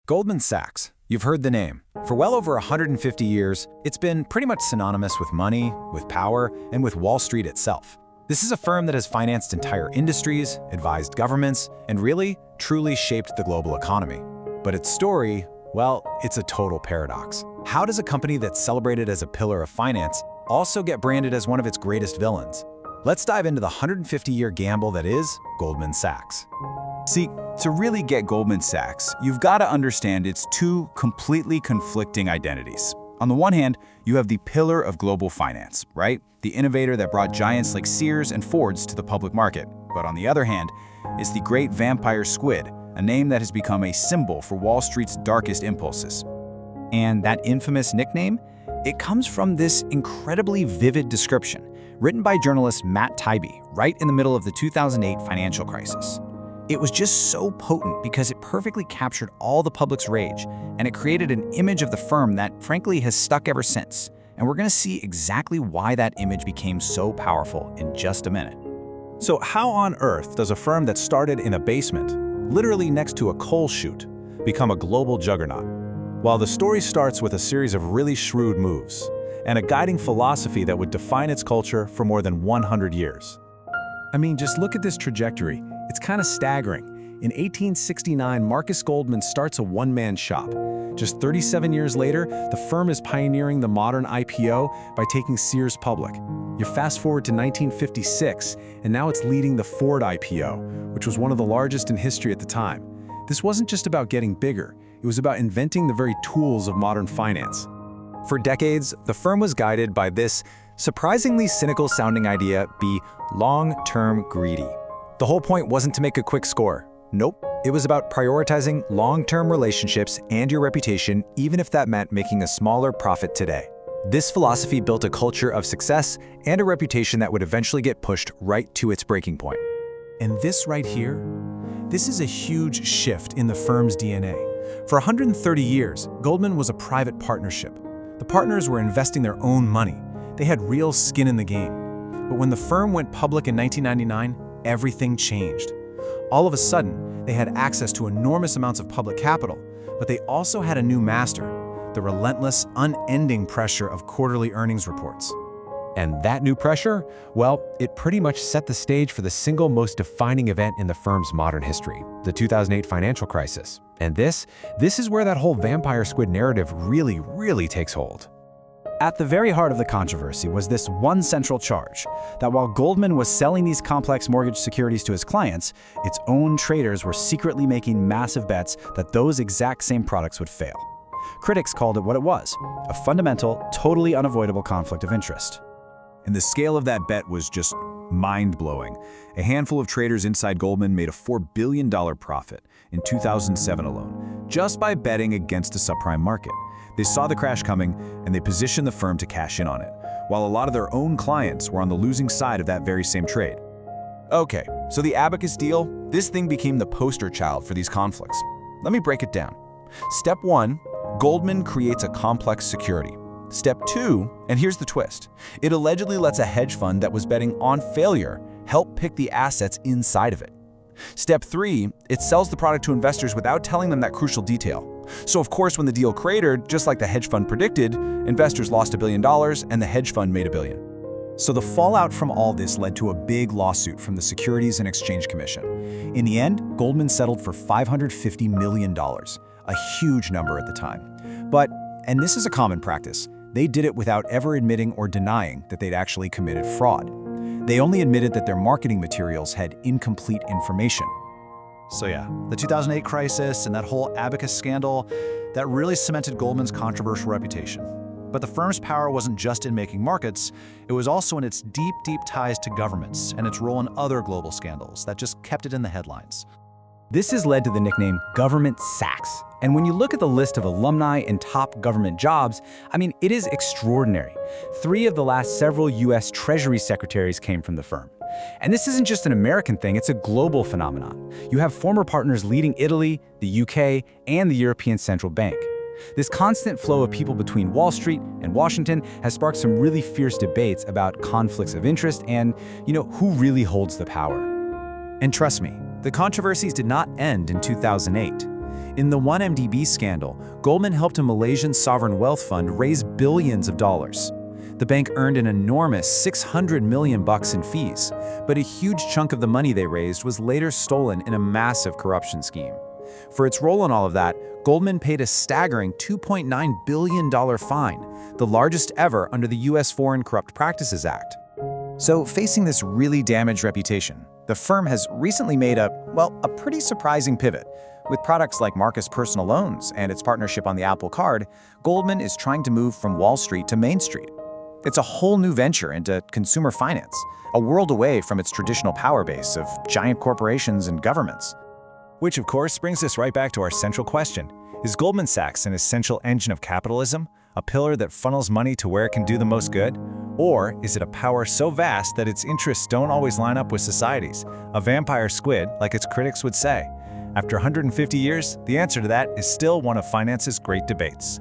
Goldman Sachs. You've heard the name. For well over 150 years, it's been pretty much synonymous with money, with power, and with Wall Street itself. This is a firm that has financed entire industries, advised governments, and really, truly shaped the global economy. But its story, well, it's a total paradox. How does a company that's celebrated as a pillar of finance also get branded as one of its greatest villains? Let's dive into the 150-year gamble that is Goldman Sachs. See, to really get Goldman Sachs, you've got to understand its two completely conflicting identities. On the one hand, you have the pillar of global finance, right? The innovator that brought giants like Sears and Ford's to the public market. But on the other hand, it's the great vampire squid, a name that has become a symbol for Wall Street's darkest impulses. And that infamous nickname? It comes from this incredibly vivid description, written by journalist Matt Taibbi, right in the middle of the 2008 financial crisis. It was just so potent because it perfectly captured all the public's rage, and it created an image of the firm that, frankly, has stuck ever since. And we're going to see exactly why that image became so powerful in just a minute. So how on earth does a firm that started in a basement, literally next to a coal chute, become a global juggernaut? Well, the story starts with a series of really shrewd moves, and a guiding philosophy that would define its culture for more than 100 years. I mean, just look at this trajectory. It's kind of staggering. In 1869, Marcus Goldman starts a one-man shop. Just 37 years later, the firm is pioneering the modern IPO by taking Sears public. You fast forward to 1956, and now it's leading the Ford IPO, which was one of the largest in history at the time. This wasn't just about getting bigger. It was about inventing the very tools of modern finance. For decades, the firm was guided by this surprisingly cynical-sounding idea: be long-term greedy. The whole point wasn't to make a quick score. Nope. It was about prioritizing long-term relationships and your reputation, even if that meant making a smaller profit today. This philosophy built a culture of success and a reputation that would eventually get pushed right to its breaking point. And this right here, this is a huge shift in the firm's DNA. For 130 years, Goldman was a private partnership. The partners were investing their own money. They had real skin in the game. But when the firm went public in 1999, everything changed. All of a sudden, they had access to enormous amounts of public capital, but they also had a new master: the relentless, unending pressure of quarterly earnings reports. And that new pressure, well, it pretty much set the stage for the single most defining event in the firm's modern history, the 2008 financial crisis. And this is where that whole vampire squid narrative really takes hold. At the very heart of the controversy was this one central charge, that while Goldman was selling these complex mortgage securities to his clients, its own traders were secretly making massive bets that those exact same products would fail. Critics called it what it was: a fundamental, totally unavoidable conflict of interest. And the scale of that bet was just mind-blowing. A handful of traders inside Goldman made a $4 billion profit in 2007 alone, just by betting against the subprime market. They saw the crash coming, and they positioned the firm to cash in on it, while a lot of their own clients were on the losing side of that very same trade. Okay, so the Abacus deal, this thing became the poster child for these conflicts. Let me break it down. Step 1, Goldman creates a complex security. Step 2, and here's the twist, it allegedly lets a hedge fund that was betting on failure help pick the assets inside of it. Step 3, it sells the product to investors without telling them that crucial detail. So of course, when the deal cratered, just like the hedge fund predicted, investors lost $1 billion and the hedge fund made $1 billion. So the fallout from all this led to a big lawsuit from the Securities and Exchange Commission. In the end, Goldman settled for $550 million, a huge number at the time. But, and this is a common practice, they did it without ever admitting or denying that they'd actually committed fraud. They only admitted that their marketing materials had incomplete information. So yeah, the 2008 crisis and that whole Abacus scandal, that really cemented Goldman's controversial reputation. But the firm's power wasn't just in making markets, it was also in its deep ties to governments and its role in other global scandals that just kept it in the headlines. This has led to the nickname Goldman Sachs. And when you look at the list of alumni and top government jobs, I mean, it is extraordinary. 3 of the last several US Treasury secretaries came from the firm. And this isn't just an American thing, it's a global phenomenon. You have former partners leading Italy, the UK, and the European Central Bank. This constant flow of people between Wall Street and Washington has sparked some really fierce debates about conflicts of interest and, who really holds the power. And trust me, the controversies did not end in 2008. In the 1MDB scandal, Goldman helped a Malaysian sovereign wealth fund raise billions of dollars. The bank earned an enormous $600 million in fees, but a huge chunk of the money they raised was later stolen in a massive corruption scheme. For its role in all of that, Goldman paid a staggering $2.9 billion fine, the largest ever under the U.S. Foreign Corrupt Practices Act. So, facing this really damaged reputation, the firm has recently made a pretty surprising pivot. With products like Marcus Personal Loans and its partnership on the Apple Card, Goldman is trying to move from Wall Street to Main Street. It's a whole new venture into consumer finance, a world away from its traditional power base of giant corporations and governments. Which, of course, brings us right back to our central question. Is Goldman Sachs an essential engine of capitalism, a pillar that funnels money to where it can do the most good? Or is it a power so vast that its interests don't always line up with society's, a vampire squid, like its critics would say? After 150 years, the answer to that is still one of finance's great debates.